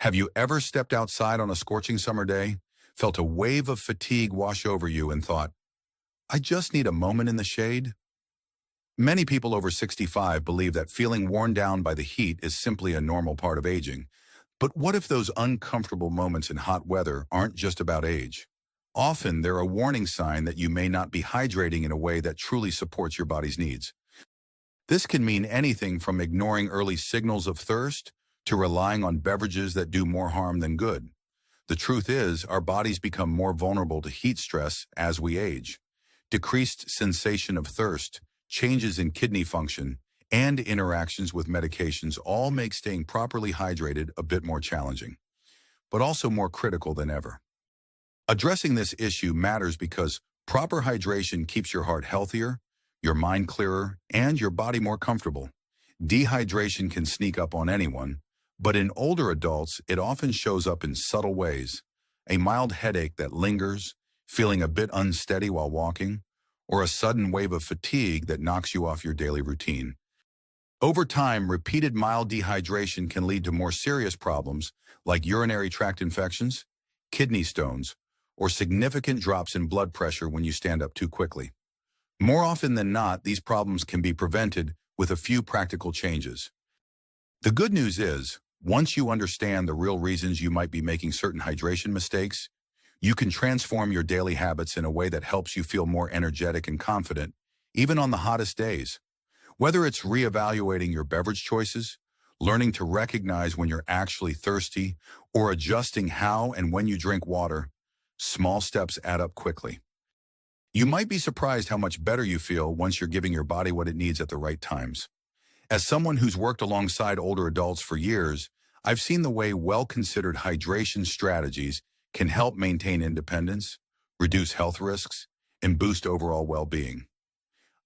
Have you ever stepped outside on a scorching summer day, felt a wave of fatigue wash over you and thought, I just need a moment in the shade? Many people over 65 believe that feeling worn down by the heat is simply a normal part of aging. But what if those uncomfortable moments in hot weather aren't just about age? Often they're a warning sign that you may not be hydrating in a way that truly supports your body's needs. This can mean anything from ignoring early signals of thirst to relying on beverages that do more harm than good. The truth is, our bodies become more vulnerable to heat stress as we age. Decreased sensation of thirst, changes in kidney function, and interactions with medications all make staying properly hydrated a bit more challenging, but also more critical than ever. Addressing this issue matters because proper hydration keeps your heart healthier, your mind clearer, and your body more comfortable. Dehydration can sneak up on anyone, but in older adults, it often shows up in subtle ways. A mild headache that lingers, feeling a bit unsteady while walking, or a sudden wave of fatigue that knocks you off your daily routine. Over time, repeated mild dehydration can lead to more serious problems like urinary tract infections, kidney stones, or significant drops in blood pressure when you stand up too quickly. More often than not, these problems can be prevented with a few practical changes. The good news is, once you understand the real reasons you might be making certain hydration mistakes, you can transform your daily habits in a way that helps you feel more energetic and confident, even on the hottest days. Whether it's reevaluating your beverage choices, learning to recognize when you're actually thirsty, or adjusting how and when you drink water, small steps add up quickly. You might be surprised how much better you feel once you're giving your body what it needs at the right times. As someone who's worked alongside older adults for years, I've seen the way well-considered hydration strategies can help maintain independence, reduce health risks, and boost overall well-being.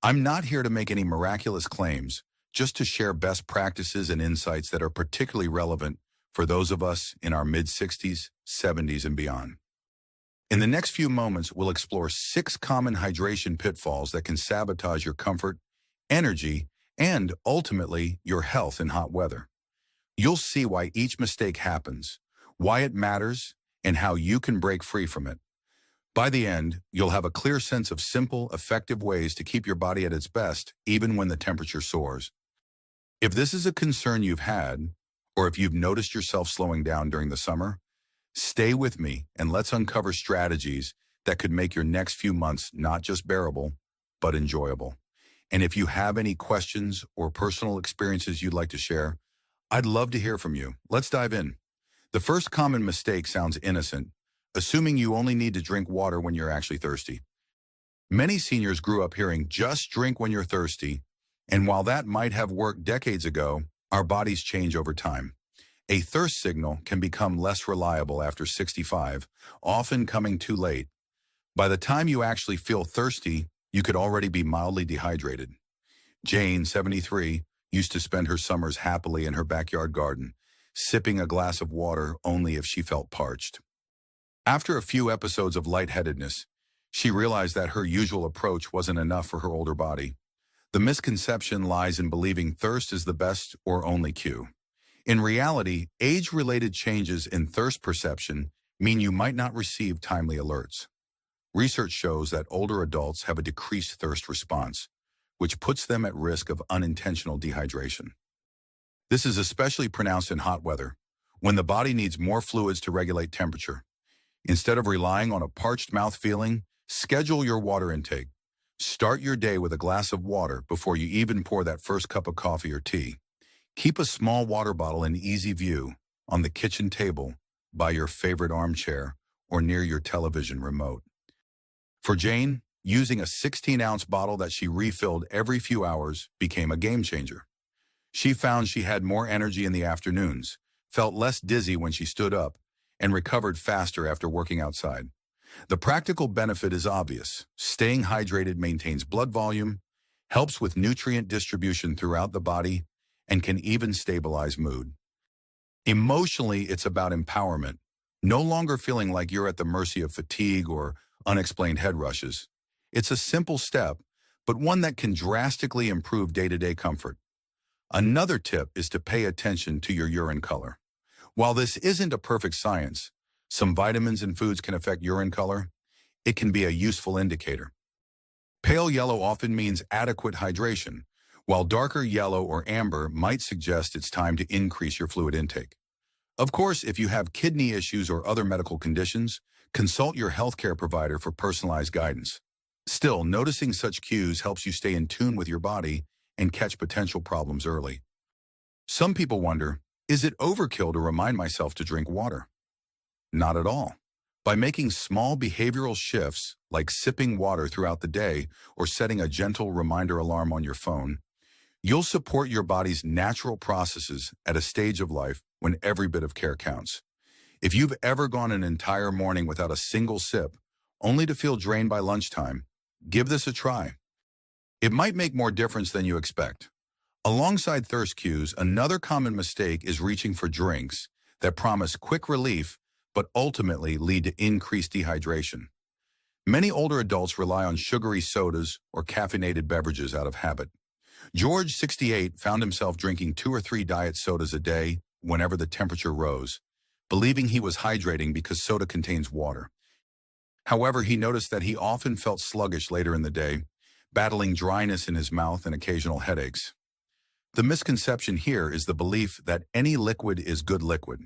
I'm not here to make any miraculous claims, just to share best practices and insights that are particularly relevant for those of us in our mid-60s, 70s, and beyond. In the next few moments, we'll explore 6 common hydration pitfalls that can sabotage your comfort, energy, and ultimately your health in hot weather. You'll see why each mistake happens, why it matters, and how you can break free from it. By the end, you'll have a clear sense of simple, effective ways to keep your body at its best, even when the temperature soars. If this is a concern you've had, or if you've noticed yourself slowing down during the summer, stay with me and let's uncover strategies that could make your next few months not just bearable, but enjoyable. And if you have any questions or personal experiences you'd like to share, I'd love to hear from you. Let's dive in. The first common mistake sounds innocent, assuming you only need to drink water when you're actually thirsty. Many seniors grew up hearing, just drink when you're thirsty, and while that might have worked decades ago, our bodies change over time. A thirst signal can become less reliable after 65, often coming too late. By the time you actually feel thirsty, you could already be mildly dehydrated. Jane, 73, used to spend her summers happily in her backyard garden, sipping a glass of water only if she felt parched. After a few episodes of lightheadedness, she realized that her usual approach wasn't enough for her older body. The misconception lies in believing thirst is the best or only cue. In reality, age-related changes in thirst perception mean you might not receive timely alerts. Research shows that older adults have a decreased thirst response, which puts them at risk of unintentional dehydration. This is especially pronounced in hot weather, when the body needs more fluids to regulate temperature. Instead of relying on a parched mouth feeling, schedule your water intake. Start your day with a glass of water before you even pour that first cup of coffee or tea. Keep a small water bottle in easy view on the kitchen table, by your favorite armchair, or near your television remote. For Jane, using a 16-ounce bottle that she refilled every few hours became a game changer. She found she had more energy in the afternoons, felt less dizzy when she stood up, and recovered faster after working outside. The practical benefit is obvious. Staying hydrated maintains blood volume, helps with nutrient distribution throughout the body, and can even stabilize mood. Emotionally, it's about empowerment, no longer feeling like you're at the mercy of fatigue or unexplained head rushes. It's a simple step, but one that can drastically improve day-to-day comfort. Another tip is to pay attention to your urine color. While this isn't a perfect science, some vitamins and foods can affect urine color. It can be a useful indicator. Pale yellow often means adequate hydration, while darker yellow or amber might suggest it's time to increase your fluid intake. Of course, if you have kidney issues or other medical conditions, consult your healthcare provider for personalized guidance. Still, noticing such cues helps you stay in tune with your body and catch potential problems early. Some people wonder, is it overkill to remind myself to drink water? Not at all. By making small behavioral shifts, like sipping water throughout the day or setting a gentle reminder alarm on your phone, you'll support your body's natural processes at a stage of life when every bit of care counts. If you've ever gone an entire morning without a single sip, only to feel drained by lunchtime, give this a try. It might make more difference than you expect. Alongside thirst cues, another common mistake is reaching for drinks that promise quick relief but ultimately lead to increased dehydration. Many older adults rely on sugary sodas or caffeinated beverages out of habit. George, 68, found himself drinking 2 or 3 diet sodas a day whenever the temperature rose, believing he was hydrating because soda contains water. However, he noticed that he often felt sluggish later in the day, battling dryness in his mouth and occasional headaches. The misconception here is the belief that any liquid is good liquid.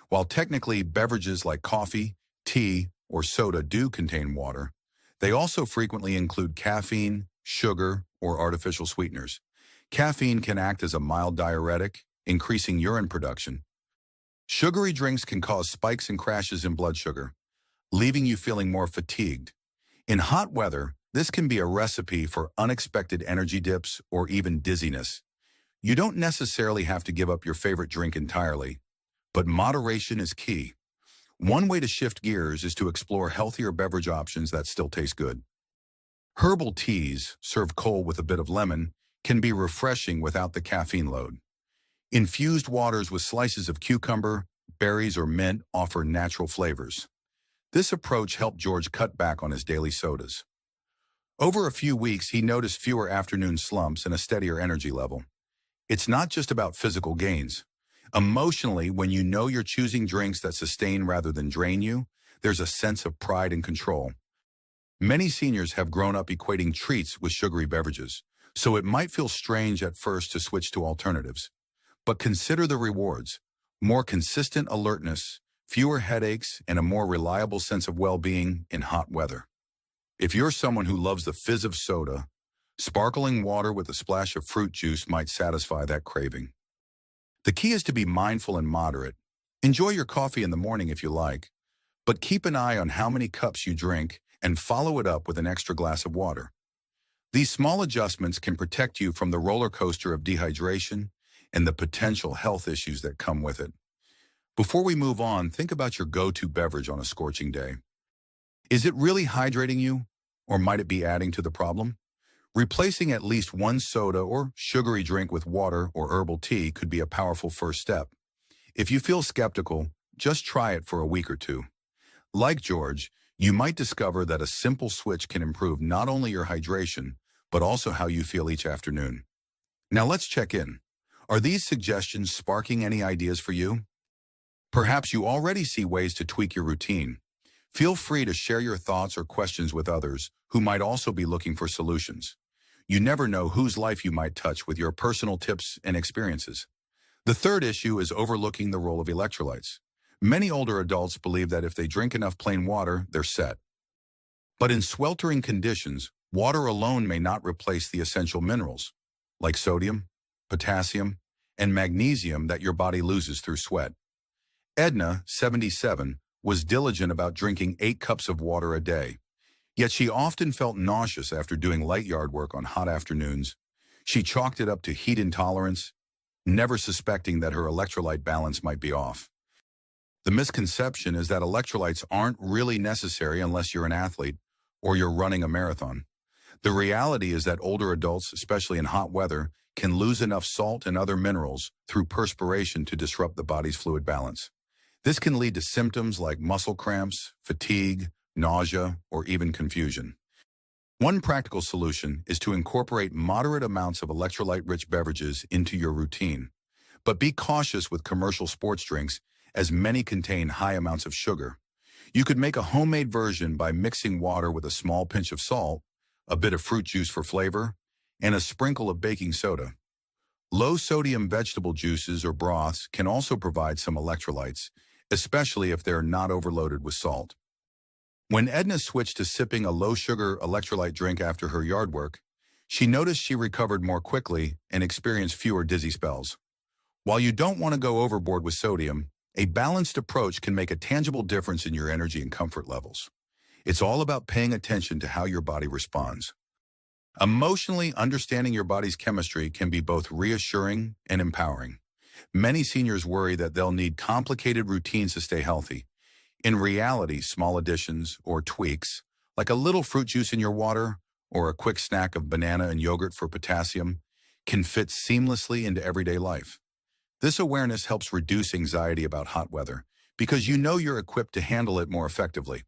While technically beverages like coffee, tea, or soda do contain water, they also frequently include caffeine, sugar, or artificial sweeteners. Caffeine can act as a mild diuretic, increasing urine production. Sugary drinks can cause spikes and crashes in blood sugar, leaving you feeling more fatigued. In hot weather, this can be a recipe for unexpected energy dips or even dizziness. You don't necessarily have to give up your favorite drink entirely, but moderation is key. One way to shift gears is to explore healthier beverage options that still taste good. Herbal teas, served cold with a bit of lemon, can be refreshing without the caffeine load. Infused waters with slices of cucumber, berries, or mint offer natural flavors. This approach helped George cut back on his daily sodas. Over a few weeks, he noticed fewer afternoon slumps and a steadier energy level. It's not just about physical gains. Emotionally, when you know you're choosing drinks that sustain rather than drain you, there's a sense of pride and control. Many seniors have grown up equating treats with sugary beverages, so it might feel strange at first to switch to alternatives. But consider the rewards: more consistent alertness, fewer headaches, and a more reliable sense of well-being in hot weather. If you're someone who loves the fizz of soda, sparkling water with a splash of fruit juice might satisfy that craving. The key is to be mindful and moderate. Enjoy your coffee in the morning if you like, but keep an eye on how many cups you drink and follow it up with an extra glass of water. These small adjustments can protect you from the roller coaster of dehydration and the potential health issues that come with it. Before we move on, think about your go-to beverage on a scorching day. Is it really hydrating you, or might it be adding to the problem? Replacing at least one soda or sugary drink with water or herbal tea could be a powerful first step. If you feel skeptical, just try it for a week or two. Like George, you might discover that a simple switch can improve not only your hydration, but also how you feel each afternoon. Now let's check in. Are these suggestions sparking any ideas for you? Perhaps you already see ways to tweak your routine. Feel free to share your thoughts or questions with others who might also be looking for solutions. You never know whose life you might touch with your personal tips and experiences. The third issue is overlooking the role of electrolytes. Many older adults believe that if they drink enough plain water, they're set. But in sweltering conditions, water alone may not replace the essential minerals, like sodium, potassium, and magnesium that your body loses through sweat. Edna, 77, was diligent about drinking 8 cups of water a day. Yet she often felt nauseous after doing light yard work on hot afternoons. She chalked it up to heat intolerance, never suspecting that her electrolyte balance might be off. The misconception is that electrolytes aren't really necessary unless you're an athlete or you're running a marathon. The reality is that older adults, especially in hot weather, can lose enough salt and other minerals through perspiration to disrupt the body's fluid balance. This can lead to symptoms like muscle cramps, fatigue, nausea, or even confusion. One practical solution is to incorporate moderate amounts of electrolyte-rich beverages into your routine. But be cautious with commercial sports drinks, as many contain high amounts of sugar. You could make a homemade version by mixing water with a small pinch of salt, a bit of fruit juice for flavor, and a sprinkle of baking soda. Low-sodium vegetable juices or broths can also provide some electrolytes, especially if they're not overloaded with salt. When Edna switched to sipping a low-sugar electrolyte drink after her yard work, she noticed she recovered more quickly and experienced fewer dizzy spells. While you don't want to go overboard with sodium, a balanced approach can make a tangible difference in your energy and comfort levels. It's all about paying attention to how your body responds. Emotionally understanding your body's chemistry can be both reassuring and empowering. Many seniors worry that they'll need complicated routines to stay healthy. In reality, small additions or tweaks, like a little fruit juice in your water or a quick snack of banana and yogurt for potassium, can fit seamlessly into everyday life. This awareness helps reduce anxiety about hot weather because you know you're equipped to handle it more effectively.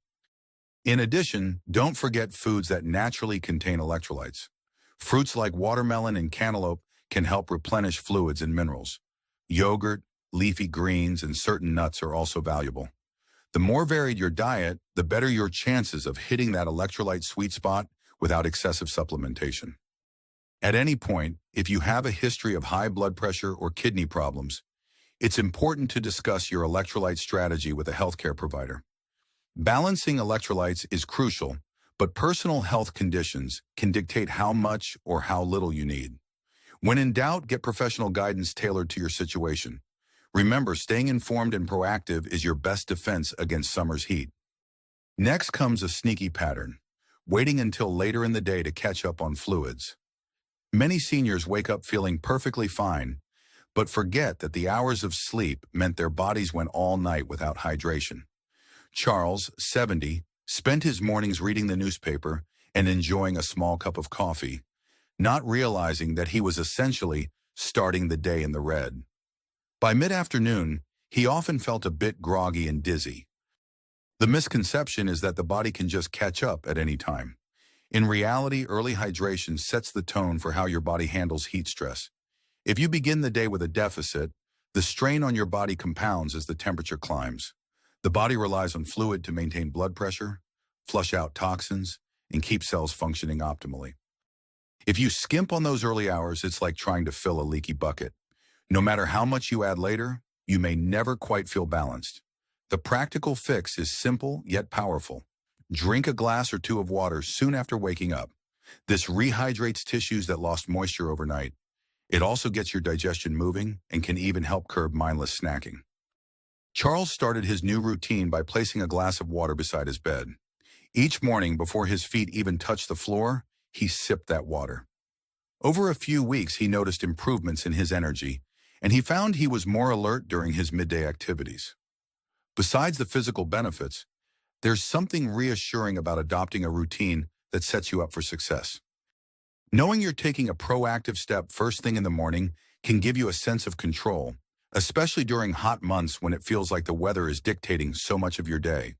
In addition, don't forget foods that naturally contain electrolytes. Fruits like watermelon and cantaloupe can help replenish fluids and minerals. Yogurt, leafy greens, and certain nuts are also valuable. The more varied your diet, the better your chances of hitting that electrolyte sweet spot without excessive supplementation. At any point, if you have a history of high blood pressure or kidney problems, it's important to discuss your electrolyte strategy with a healthcare provider. Balancing electrolytes is crucial, but personal health conditions can dictate how much or how little you need. When in doubt, get professional guidance tailored to your situation. Remember, staying informed and proactive is your best defense against summer's heat. Next comes a sneaky pattern, waiting until later in the day to catch up on fluids. Many seniors wake up feeling perfectly fine, but forget that the hours of sleep meant their bodies went all night without hydration. Charles, 70, spent his mornings reading the newspaper and enjoying a small cup of coffee, not realizing that he was essentially starting the day in the red. By mid-afternoon, he often felt a bit groggy and dizzy. The misconception is that the body can just catch up at any time. In reality, early hydration sets the tone for how your body handles heat stress. If you begin the day with a deficit, the strain on your body compounds as the temperature climbs. The body relies on fluid to maintain blood pressure, flush out toxins, and keep cells functioning optimally. If you skimp on those early hours, it's like trying to fill a leaky bucket. No matter how much you add later, you may never quite feel balanced. The practical fix is simple yet powerful. Drink a glass or two of water soon after waking up. This rehydrates tissues that lost moisture overnight. It also gets your digestion moving and can even help curb mindless snacking. Charles started his new routine by placing a glass of water beside his bed. Each morning, before his feet even touched the floor, he sipped that water. Over a few weeks, he noticed improvements in his energy, and he found he was more alert during his midday activities. Besides the physical benefits, there's something reassuring about adopting a routine that sets you up for success. Knowing you're taking a proactive step first thing in the morning can give you a sense of control, especially during hot months when it feels like the weather is dictating so much of your day.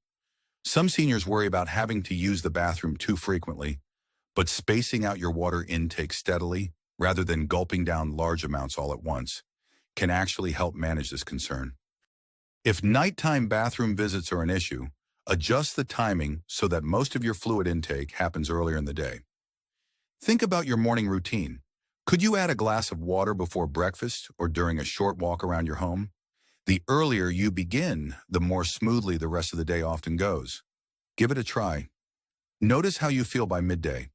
Some seniors worry about having to use the bathroom too frequently, but spacing out your water intake steadily, rather than gulping down large amounts all at once, can actually help manage this concern. If nighttime bathroom visits are an issue, adjust the timing so that most of your fluid intake happens earlier in the day. Think about your morning routine. Could you add a glass of water before breakfast or during a short walk around your home? The earlier you begin, the more smoothly the rest of the day often goes. Give it a try. Notice how you feel by midday.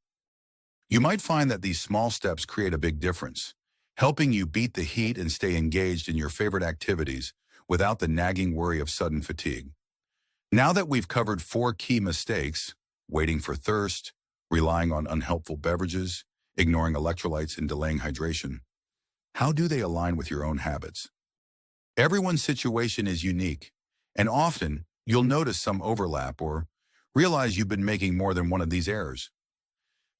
You might find that these small steps create a big difference, helping you beat the heat and stay engaged in your favorite activities without the nagging worry of sudden fatigue. Now that we've covered 4 key mistakes, waiting for thirst, relying on unhelpful beverages, ignoring electrolytes, and delaying hydration, how do they align with your own habits? Everyone's situation is unique, and often you'll notice some overlap or realize you've been making more than one of these errors.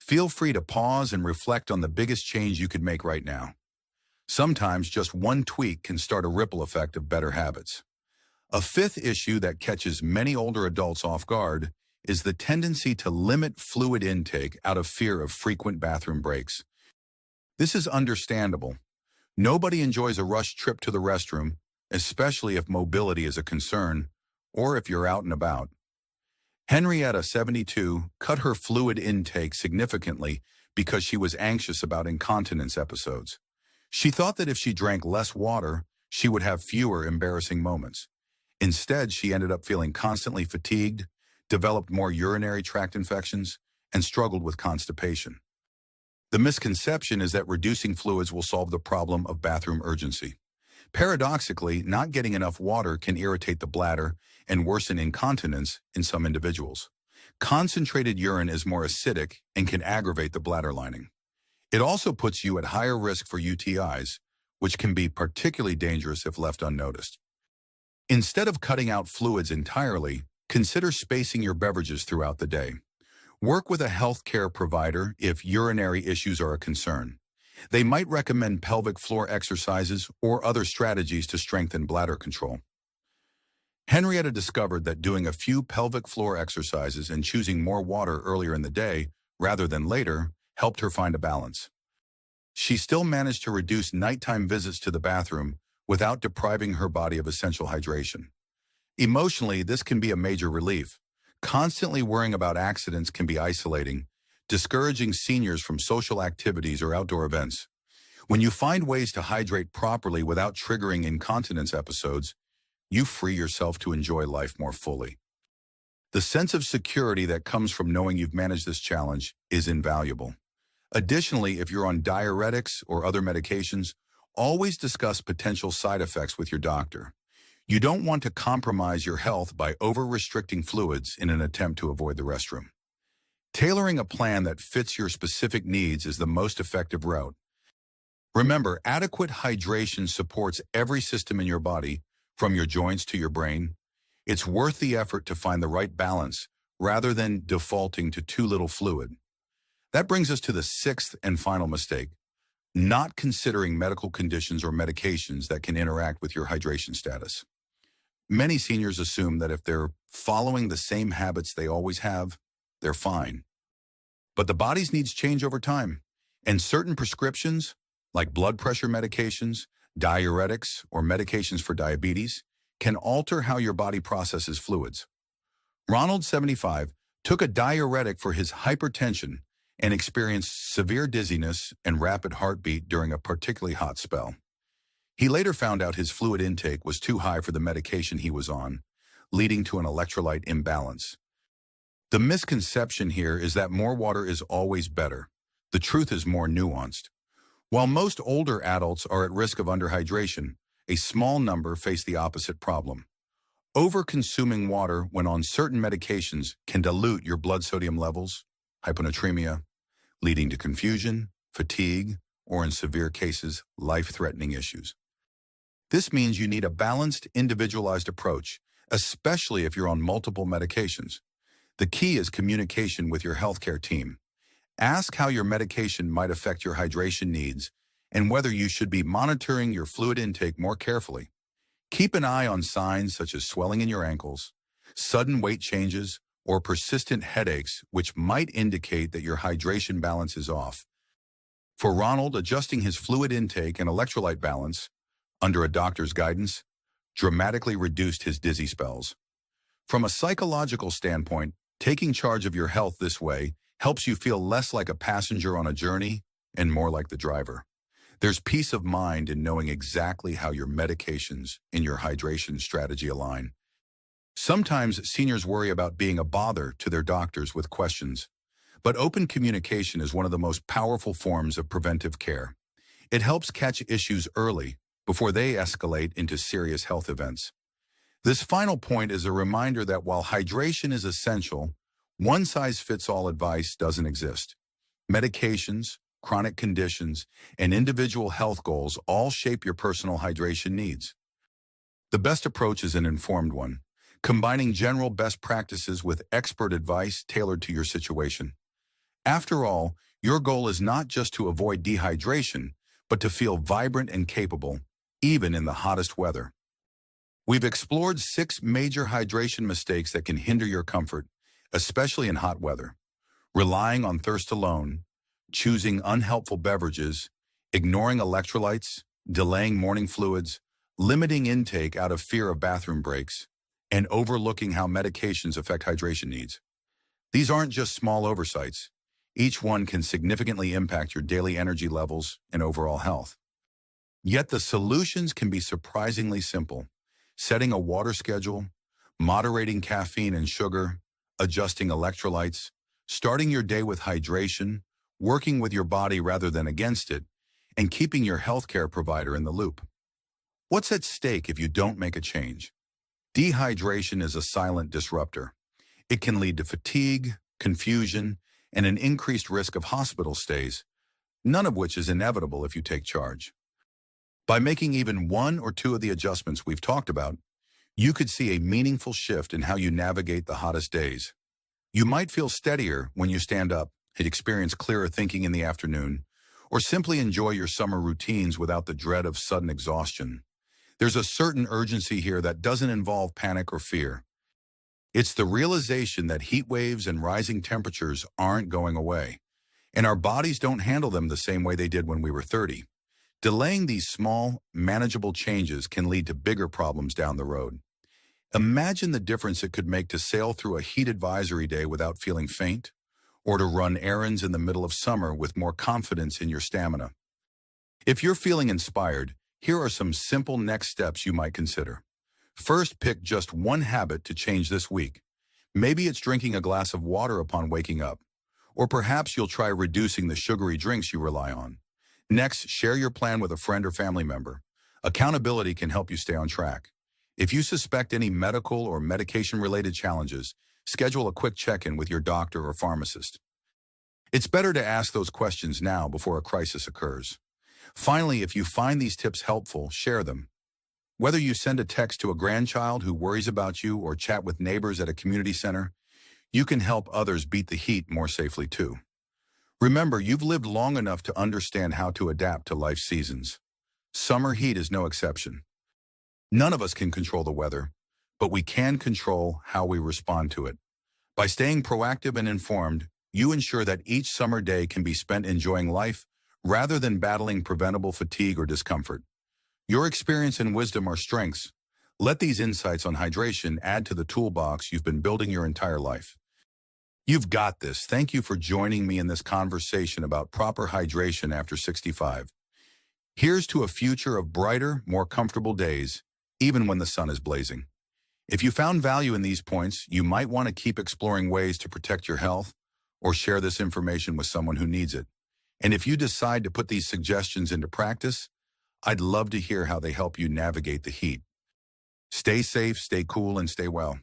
Feel free to pause and reflect on the biggest change you could make right now. Sometimes just one tweak can start a ripple effect of better habits. A 5th issue that catches many older adults off guard is the tendency to limit fluid intake out of fear of frequent bathroom breaks. This is understandable. Nobody enjoys a rushed trip to the restroom, especially if mobility is a concern or if you're out and about. Henrietta, 72, cut her fluid intake significantly because she was anxious about incontinence episodes. She thought that if she drank less water, she would have fewer embarrassing moments. Instead, she ended up feeling constantly fatigued, developed more urinary tract infections, and struggled with constipation. The misconception is that reducing fluids will solve the problem of bathroom urgency. Paradoxically, not getting enough water can irritate the bladder and worsen incontinence in some individuals. Concentrated urine is more acidic and can aggravate the bladder lining. It also puts you at higher risk for UTIs, which can be particularly dangerous if left unnoticed. Instead of cutting out fluids entirely, consider spacing your beverages throughout the day. Work with a healthcare provider if urinary issues are a concern. They might recommend pelvic floor exercises or other strategies to strengthen bladder control. Henrietta discovered that doing a few pelvic floor exercises and choosing more water earlier in the day rather than later helped her find a balance. She still managed to reduce nighttime visits to the bathroom without depriving her body of essential hydration. Emotionally, this can be a major relief. Constantly worrying about accidents can be isolating, discouraging seniors from social activities or outdoor events. When you find ways to hydrate properly without triggering incontinence episodes, you free yourself to enjoy life more fully. The sense of security that comes from knowing you've managed this challenge is invaluable. Additionally, if you're on diuretics or other medications, always discuss potential side effects with your doctor. You don't want to compromise your health by over-restricting fluids in an attempt to avoid the restroom. Tailoring a plan that fits your specific needs is the most effective route. Remember, adequate hydration supports every system in your body, from your joints to your brain. It's worth the effort to find the right balance rather than defaulting to too little fluid. That brings us to the sixth and final mistake: not considering medical conditions or medications that can interact with your hydration status. Many seniors assume that if they're following the same habits they always have, they're fine. But the body's needs change over time, and certain prescriptions, like blood pressure medications, diuretics, or medications for diabetes, can alter how your body processes fluids. Ronald, 75, took a diuretic for his hypertension and experienced severe dizziness and rapid heartbeat during a particularly hot spell. He later found out his fluid intake was too high for the medication he was on, leading to an electrolyte imbalance. The misconception here is that more water is always better. The truth is more nuanced. While most older adults are at risk of underhydration, a small number face the opposite problem. Over-consuming water when on certain medications can dilute your blood sodium levels, hyponatremia, leading to confusion, fatigue, or in severe cases, life-threatening issues. This means you need a balanced, individualized approach, especially if you're on multiple medications. The key is communication with your healthcare team. Ask how your medication might affect your hydration needs and whether you should be monitoring your fluid intake more carefully. Keep an eye on signs such as swelling in your ankles, sudden weight changes, or persistent headaches, which might indicate that your hydration balance is off. For Ronald, adjusting his fluid intake and electrolyte balance, under a doctor's guidance, dramatically reduced his dizzy spells. From a psychological standpoint, taking charge of your health this way helps you feel less like a passenger on a journey and more like the driver. There's peace of mind in knowing exactly how your medications and your hydration strategy align. Sometimes seniors worry about being a bother to their doctors with questions, but open communication is one of the most powerful forms of preventive care. It helps catch issues early before they escalate into serious health events. This final point is a reminder that while hydration is essential, one-size-fits-all advice doesn't exist. Medications, chronic conditions, and individual health goals all shape your personal hydration needs. The best approach is an informed one, combining general best practices with expert advice tailored to your situation. After all, your goal is not just to avoid dehydration, but to feel vibrant and capable, even in the hottest weather. We've explored 6 major hydration mistakes that can hinder your comfort, especially in hot weather. Relying on thirst alone, choosing unhelpful beverages, ignoring electrolytes, delaying morning fluids, limiting intake out of fear of bathroom breaks, and overlooking how medications affect hydration needs. These aren't just small oversights. Each one can significantly impact your daily energy levels and overall health. Yet the solutions can be surprisingly simple. Setting a water schedule, moderating caffeine and sugar, adjusting electrolytes, starting your day with hydration, working with your body rather than against it, and keeping your healthcare provider in the loop. What's at stake if you don't make a change? Dehydration is a silent disruptor. It can lead to fatigue, confusion, and an increased risk of hospital stays, none of which is inevitable if you take charge. By making even one or two of the adjustments we've talked about, you could see a meaningful shift in how you navigate the hottest days. You might feel steadier when you stand up, experience clearer thinking in the afternoon, or simply enjoy your summer routines without the dread of sudden exhaustion. There's a certain urgency here that doesn't involve panic or fear. It's the realization that heat waves and rising temperatures aren't going away, and our bodies don't handle them the same way they did when we were 30. Delaying these small, manageable changes can lead to bigger problems down the road. Imagine the difference it could make to sail through a heat advisory day without feeling faint, or to run errands in the middle of summer with more confidence in your stamina. If you're feeling inspired, here are some simple next steps you might consider. First, pick just one habit to change this week. Maybe it's drinking a glass of water upon waking up, or perhaps you'll try reducing the sugary drinks you rely on. Next, share your plan with a friend or family member. Accountability can help you stay on track. If you suspect any medical or medication-related challenges, schedule a quick check-in with your doctor or pharmacist. It's better to ask those questions now before a crisis occurs. Finally, if you find these tips helpful, share them. Whether you send a text to a grandchild who worries about you or chat with neighbors at a community center, you can help others beat the heat more safely too. Remember, you've lived long enough to understand how to adapt to life's seasons. Summer heat is no exception. None of us can control the weather, but we can control how we respond to it. By staying proactive and informed, you ensure that each summer day can be spent enjoying life rather than battling preventable fatigue or discomfort. Your experience and wisdom are strengths. Let these insights on hydration add to the toolbox you've been building your entire life. You've got this. Thank you for joining me in this conversation about proper hydration after 65. Here's to a future of brighter, more comfortable days, even when the sun is blazing. If you found value in these points, you might want to keep exploring ways to protect your health or share this information with someone who needs it. And if you decide to put these suggestions into practice, I'd love to hear how they help you navigate the heat. Stay safe, stay cool, and stay well.